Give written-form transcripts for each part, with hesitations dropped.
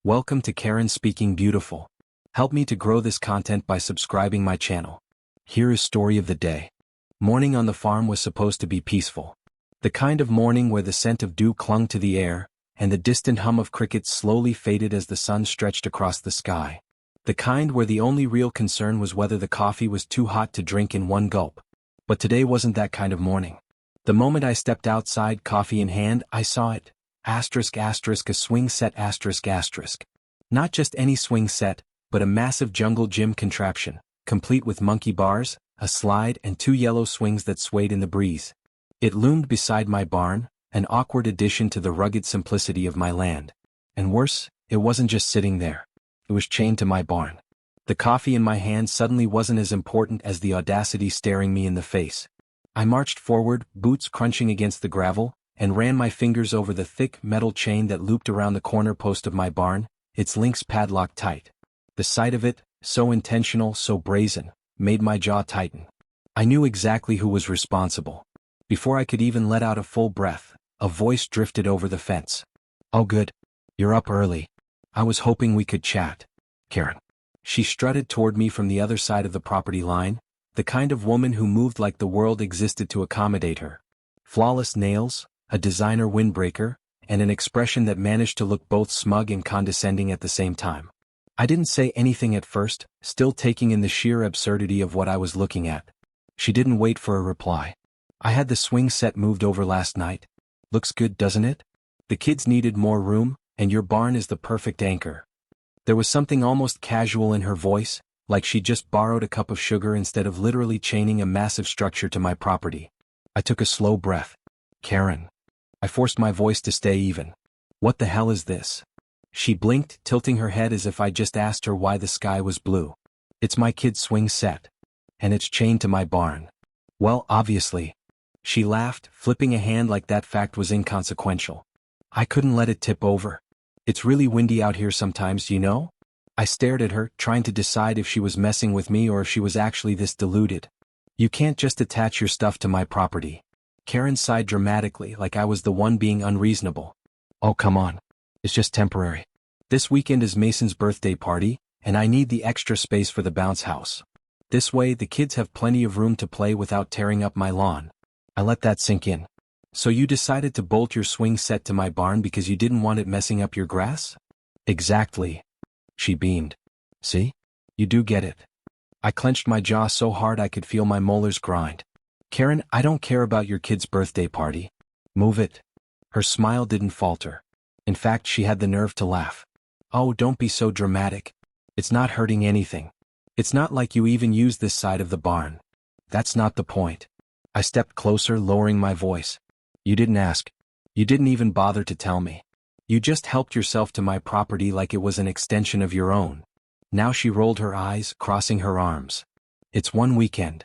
Welcome to Karen Speaking Beautiful. Help me to grow this content by subscribing my channel. Here is story of the day. Morning on the farm was supposed to be peaceful. The kind of morning where the scent of dew clung to the air, and the distant hum of crickets slowly faded as the sun stretched across the sky. The kind where the only real concern was whether the coffee was too hot to drink in one gulp. But today wasn't that kind of morning. The moment I stepped outside, coffee in hand, I saw it. A swing set. Not just any swing set, but a massive jungle gym contraption, complete with monkey bars, a slide, and 2 yellow swings that swayed in the breeze. It loomed beside my barn, an awkward addition to the rugged simplicity of my land. And worse, it wasn't just sitting there. It was chained to my barn. The coffee in my hand suddenly wasn't as important as the audacity staring me in the face. I marched forward, boots crunching against the gravel, and ran my fingers over the thick metal chain that looped around the corner post of my barn, its links padlocked tight. The sight of it, so intentional, so brazen, made my jaw tighten. I knew exactly who was responsible. Before I could even let out a full breath, a voice drifted over the fence. "Oh good. You're up early. I was hoping we could chat. Karen." She strutted toward me from the other side of the property line, the kind of woman who moved like the world existed to accommodate her. Flawless nails, a designer windbreaker, and an expression that managed to look both smug and condescending at the same time. I didn't say anything at first, still taking in the sheer absurdity of what I was looking at. She didn't wait for a reply. "I had the swing set moved over last night. Looks good, doesn't it? The kids needed more room, and your barn is the perfect anchor." There was something almost casual in her voice, like she just borrowed a cup of sugar instead of literally chaining a massive structure to my property. I took a slow breath. "Karen." I forced my voice to stay even. "What the hell is this?" She blinked, tilting her head as if I just asked her why the sky was blue. "It's my kid's swing set. And it's chained to my barn." "Well, obviously." She laughed, flipping a hand like that fact was inconsequential. "I couldn't let it tip over. It's really windy out here sometimes, you know?" I stared at her, trying to decide if she was messing with me or if she was actually this deluded. "You can't just attach your stuff to my property." Karen sighed dramatically, like I was the one being unreasonable. "Oh come on. It's just temporary. This weekend is Mason's birthday party, and I need the extra space for the bounce house. This way the kids have plenty of room to play without tearing up my lawn." I let that sink in. "So you decided to bolt your swing set to my barn because you didn't want it messing up your grass?" "Exactly." She beamed. "See? You do get it." I clenched my jaw so hard I could feel my molars grind. "Karen, I don't care about your kid's birthday party. Move it." Her smile didn't falter. In fact, she had the nerve to laugh. "Oh, don't be so dramatic. It's not hurting anything. It's not like you even use this side of the barn. That's not the point." I stepped closer, lowering my voice. "You didn't ask. You didn't even bother to tell me. You just helped yourself to my property like it was an extension of your own." Now she rolled her eyes, crossing her arms. "It's one weekend.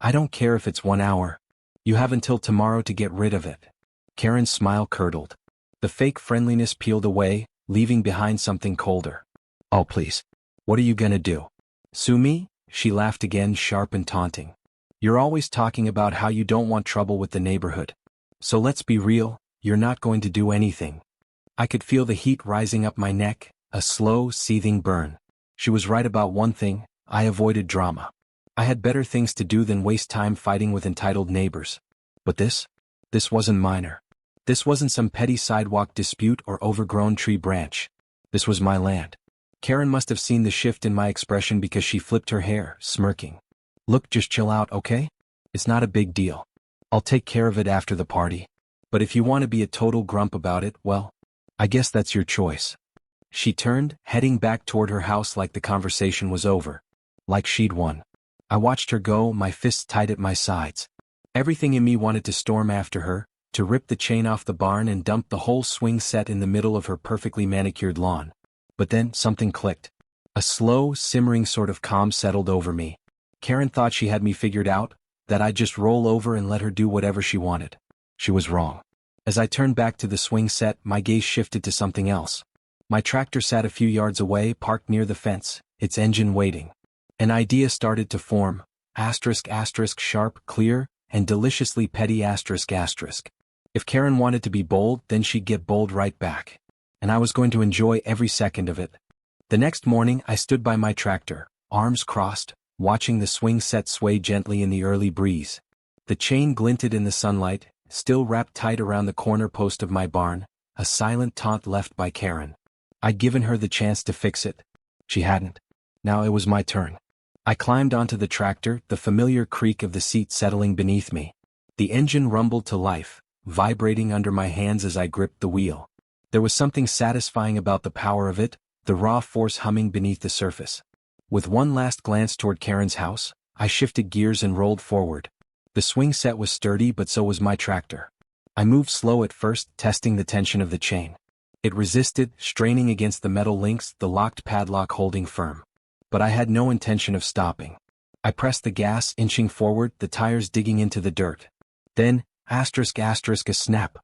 I don't care if it's 1 hour. You have until tomorrow to get rid of it." Karen's smile curdled. The fake friendliness peeled away, leaving behind something colder. "Oh please. What are you gonna do? Sue me?" She laughed again, sharp and taunting. "You're always talking about how you don't want trouble with the neighborhood. So let's be real, you're not going to do anything." I could feel the heat rising up my neck, a slow, seething burn. She was right about one thing: I avoided drama. I had better things to do than waste time fighting with entitled neighbors. But this wasn't minor. This wasn't some petty sidewalk dispute or overgrown tree branch. This was my land. Karen must have seen the shift in my expression because she flipped her hair, smirking. "Look, just chill out, okay? It's not a big deal. I'll take care of it after the party. But if you want to be a total grump about it, well, I guess that's your choice." She turned, heading back toward her house like the conversation was over. Like she'd won. I watched her go, my fists tight at my sides. Everything in me wanted to storm after her, to rip the chain off the barn and dump the whole swing set in the middle of her perfectly manicured lawn. But then, something clicked. A slow, simmering sort of calm settled over me. Karen thought she had me figured out, that I'd just roll over and let her do whatever she wanted. She was wrong. As I turned back to the swing set, my gaze shifted to something else. My tractor sat a few yards away, parked near the fence, its engine waiting. An idea started to form. Sharp, clear, and deliciously petty. If Karen wanted to be bold, then she'd get bold right back. and I was going to enjoy every second of it. The next morning I stood by my tractor, arms crossed, watching the swing set sway gently in the early breeze. The chain glinted in the sunlight, still wrapped tight around the corner post of my barn, a silent taunt left by Karen. I'd given her the chance to fix it. She hadn't. Now it was my turn. I climbed onto the tractor, the familiar creak of the seat settling beneath me. The engine rumbled to life, vibrating under my hands as I gripped the wheel. There was something satisfying about the power of it, the raw force humming beneath the surface. With one last glance toward Karen's house, I shifted gears and rolled forward. The swing set was sturdy, but so was my tractor. I moved slow at first, testing the tension of the chain. It resisted, straining against the metal links, the locked padlock holding firm. But I had no intention of stopping. I pressed the gas, inching forward, the tires digging into the dirt. Then, a snap,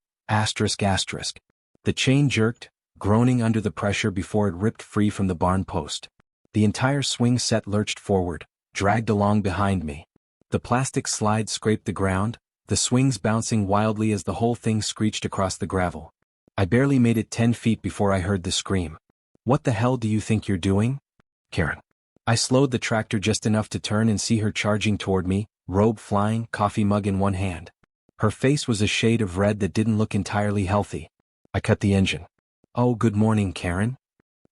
The chain jerked, groaning under the pressure before it ripped free from the barn post. The entire swing set lurched forward, dragged along behind me. The plastic slide scraped the ground, the swings bouncing wildly as the whole thing screeched across the gravel. I barely made it 10 feet before I heard the scream. "What the hell do you think you're doing, Karen?" I slowed the tractor just enough to turn and see her charging toward me, robe flying, coffee mug in one hand. Her face was a shade of red that didn't look entirely healthy. I cut the engine. "Oh, good morning, Karen."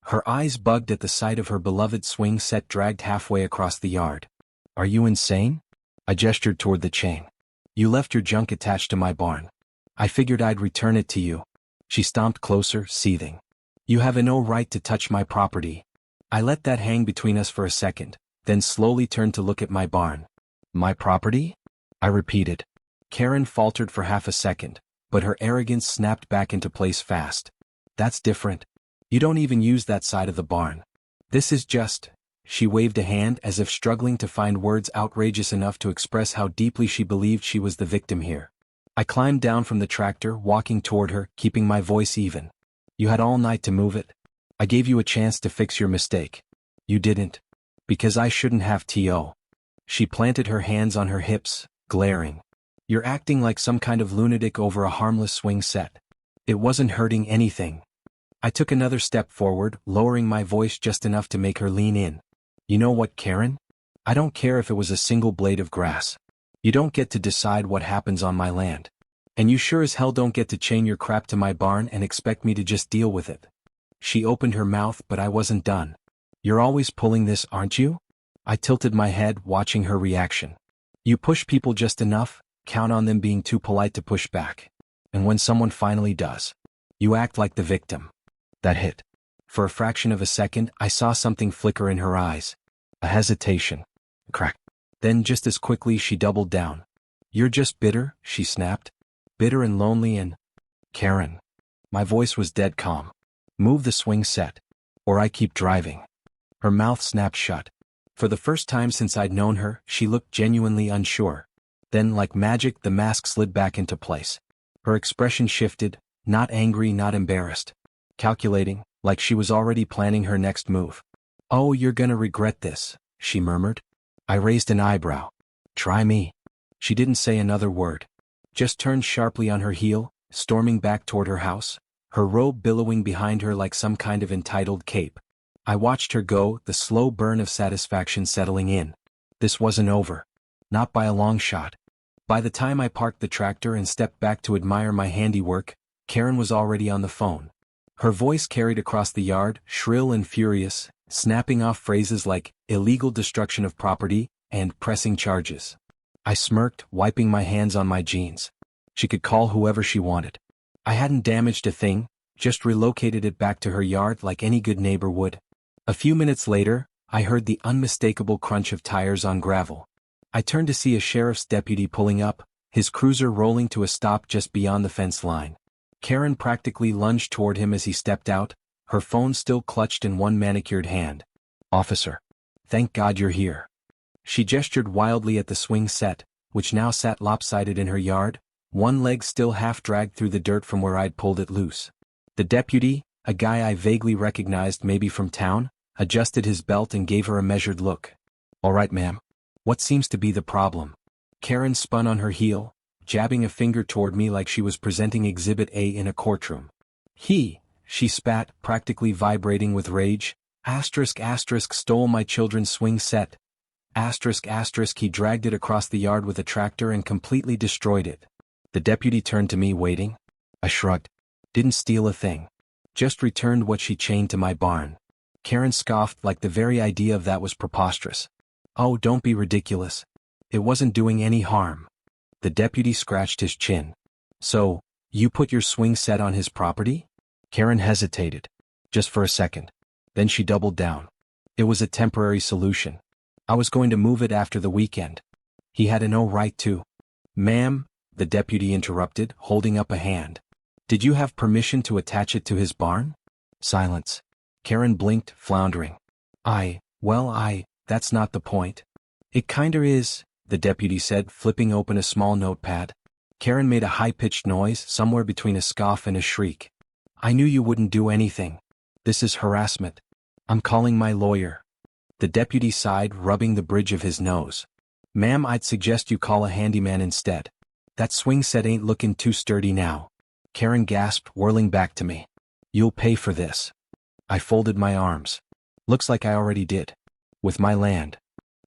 Her eyes bugged at the sight of her beloved swing set dragged halfway across the yard. "Are you insane?" I gestured toward the chain. "You left your junk attached to my barn. I figured I'd return it to you." She stomped closer, seething. "You have no right to touch my property." I let that hang between us for a second, then slowly turned to look at my barn. "My property?" I repeated. Karen faltered for half a second, but her arrogance snapped back into place fast. "That's different. You don't even use that side of the barn. This is just—" She waved a hand as if struggling to find words outrageous enough to express how deeply she believed she was the victim here. I climbed down from the tractor, walking toward her, keeping my voice even. "You had all night to move it. I gave you a chance to fix your mistake. You didn't. Because I shouldn't have to." She planted her hands on her hips, glaring. "You're acting like some kind of lunatic over a harmless swing set. It wasn't hurting anything." I took another step forward, lowering my voice just enough to make her lean in. "You know what, Karen? I don't care if it was a single blade of grass. You don't get to decide what happens on my land. And you sure as hell don't get to chain your crap to my barn and expect me to just deal with it." She opened her mouth, but I wasn't done. "You're always pulling this, aren't you?" I tilted my head, watching her reaction. "You push people just enough, count on them being too polite to push back. And when someone finally does, you act like the victim." That hit. For a fraction of a second, I saw something flicker in her eyes. A hesitation. Crack. Then just as quickly she doubled down. "You're just bitter," she snapped. "Bitter and lonely and—" "Karen." My voice was dead calm. "Move the swing set. Or I keep driving." Her mouth snapped shut. For the first time since I'd known her, she looked genuinely unsure. Then, like magic, the mask slid back into place. Her expression shifted, not angry, not embarrassed. Calculating, like she was already planning her next move. "Oh, you're gonna regret this," she murmured. I raised an eyebrow. "Try me." She didn't say another word. Just turned sharply on her heel, storming back toward her house, her robe billowing behind her like some kind of entitled cape. I watched her go, the slow burn of satisfaction settling in. This wasn't over. Not by a long shot. By the time I parked the tractor and stepped back to admire my handiwork, Karen was already on the phone. Her voice carried across the yard, shrill and furious, snapping off phrases like illegal destruction of property and pressing charges. I smirked, wiping my hands on my jeans. She could call whoever she wanted. I hadn't damaged a thing, just relocated it back to her yard like any good neighbor would. A few minutes later, I heard the unmistakable crunch of tires on gravel. I turned to see a sheriff's deputy pulling up, his cruiser rolling to a stop just beyond the fence line. Karen practically lunged toward him as he stepped out, her phone still clutched in one manicured hand. "Officer. Thank God you're here." She gestured wildly at the swing set, which now sat lopsided in her yard, one leg still half dragged through the dirt from where I'd pulled it loose. The deputy, a guy I vaguely recognized maybe from town, adjusted his belt and gave her a measured look. "All right, ma'am. What seems to be the problem?" Karen spun on her heel, jabbing a finger toward me like she was presenting Exhibit A in a courtroom. she spat, practically vibrating with rage. Stole my children's swing set. He dragged it across the yard with a tractor and completely destroyed it. The deputy turned to me, waiting. I shrugged. Didn't steal a thing. Just returned what she chained to my barn. Karen scoffed like the very idea of that was preposterous. Oh, don't be ridiculous. It wasn't doing any harm. The deputy scratched his chin. So, you put your swing set on his property? Karen hesitated. Just for a second. Then she doubled down. It was a temporary solution. I was going to move it after the weekend. He had no right to. Ma'am, the deputy interrupted, holding up a hand. Did you have permission to attach it to his barn? Silence. Karen blinked, floundering. That's not the point. It kinda is, the deputy said, flipping open a small notepad. Karen made a high-pitched noise, somewhere between a scoff and a shriek. I knew you wouldn't do anything. This is harassment. I'm calling my lawyer. The deputy sighed, rubbing the bridge of his nose. Ma'am, I'd suggest you call a handyman instead. That swing set ain't looking too sturdy now. Karen gasped, whirling back to me. You'll pay for this. I folded my arms. Looks like I already did. With my land.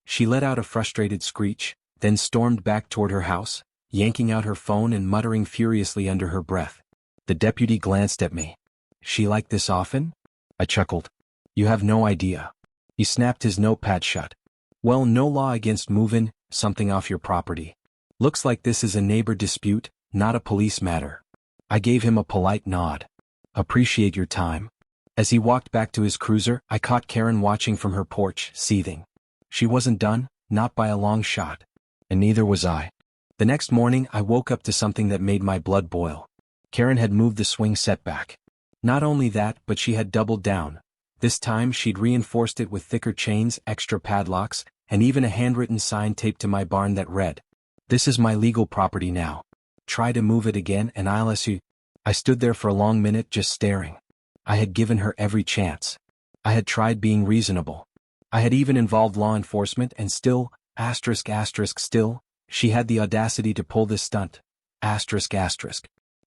She let out a frustrated screech, then stormed back toward her house, yanking out her phone and muttering furiously under her breath. The deputy glanced at me. She like this often? I chuckled. You have no idea. He snapped his notepad shut. Well, no law against moving something off your property. Looks like this is a neighbor dispute, not a police matter. I gave him a polite nod. Appreciate your time. As he walked back to his cruiser, I caught Karen watching from her porch, seething. She wasn't done, not by a long shot. And neither was I. The next morning, I woke up to something that made my blood boil. Karen had moved the swing set back. Not only that, but she had doubled down. This time she'd reinforced it with thicker chains, extra padlocks, and even a handwritten sign taped to my barn that read, "This is my legal property now. Try to move it again and I'll issue." I stood there for a long minute just staring. I had given her every chance. I had tried being reasonable. I had even involved law enforcement and still, still, she had the audacity to pull this stunt.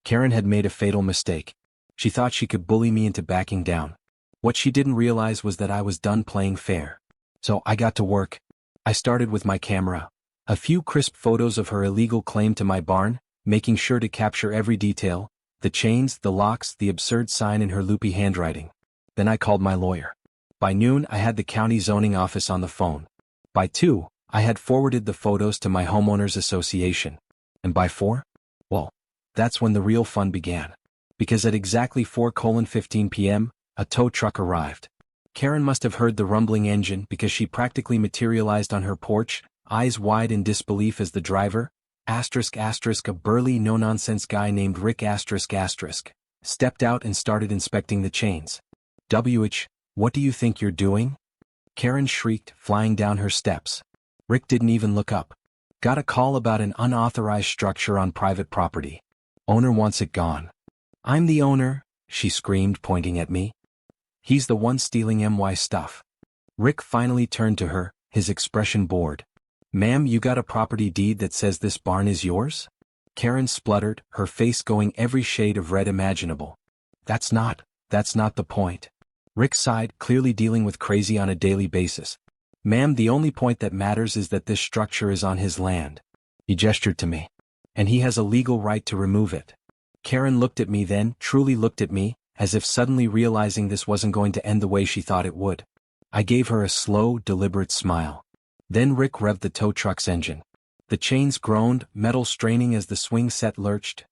Karen had made a fatal mistake. She thought she could bully me into backing down. What she didn't realize was that I was done playing fair. So I got to work. I started with my camera. A few crisp photos of her illegal claim to my barn, making sure to capture every detail, the chains, the locks, the absurd sign in her loopy handwriting. Then I called my lawyer. By noon, I had the county zoning office on the phone. By 2, I had forwarded the photos to my homeowners association. And by 4? Well, that's when the real fun began. Because at exactly 4:15 p.m., a tow truck arrived. Karen must have heard the rumbling engine because she practically materialized on her porch, eyes wide in disbelief as the driver, a burly no-nonsense guy named Rick stepped out and started inspecting the chains. What do you think you're doing? Karen shrieked, flying down her steps. Rick didn't even look up. Got a call about an unauthorized structure on private property. Owner wants it gone. I'm the owner, she screamed, pointing at me. He's the one stealing my stuff. Rick finally turned to her, his expression bored. Ma'am, you got a property deed that says this barn is yours? Karen spluttered, her face going every shade of red imaginable. That's not the point. Rick sighed, clearly dealing with crazy on a daily basis. Ma'am, the only point that matters is that this structure is on his land. He gestured to me. And he has a legal right to remove it. Karen looked at me then, truly looked at me, as if suddenly realizing this wasn't going to end the way she thought it would. I gave her a slow, deliberate smile. Then Rick revved the tow truck's engine. The chains groaned, metal straining as the swing set lurched,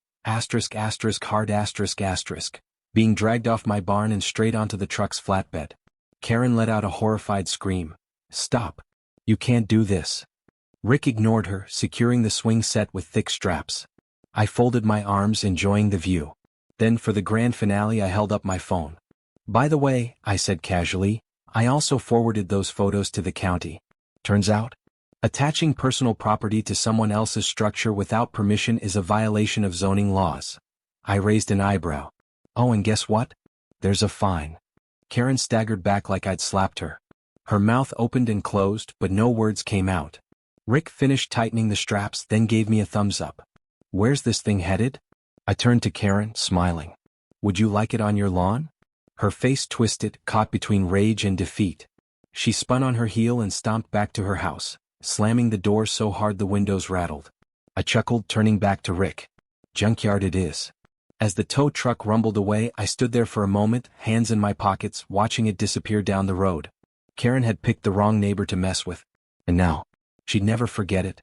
being dragged off my barn and straight onto the truck's flatbed. Karen let out a horrified scream. Stop. You can't do this. Rick ignored her, securing the swing set with thick straps. I folded my arms, enjoying the view. Then for the grand finale I held up my phone. By the way, I said casually, I also forwarded those photos to the county. Turns out, attaching personal property to someone else's structure without permission is a violation of zoning laws. I raised an eyebrow. Oh, and guess what? There's a fine. Karen staggered back like I'd slapped her. Her mouth opened and closed, but no words came out. Rick finished tightening the straps, then gave me a thumbs up. Where's this thing headed? I turned to Karen, smiling. Would you like it on your lawn? Her face twisted, caught between rage and defeat. She spun on her heel and stomped back to her house, slamming the door so hard the windows rattled. I chuckled, turning back to Rick. Junkyard it is. As the tow truck rumbled away, I stood there for a moment, hands in my pockets, watching it disappear down the road. Karen had picked the wrong neighbor to mess with. And now, she'd never forget it.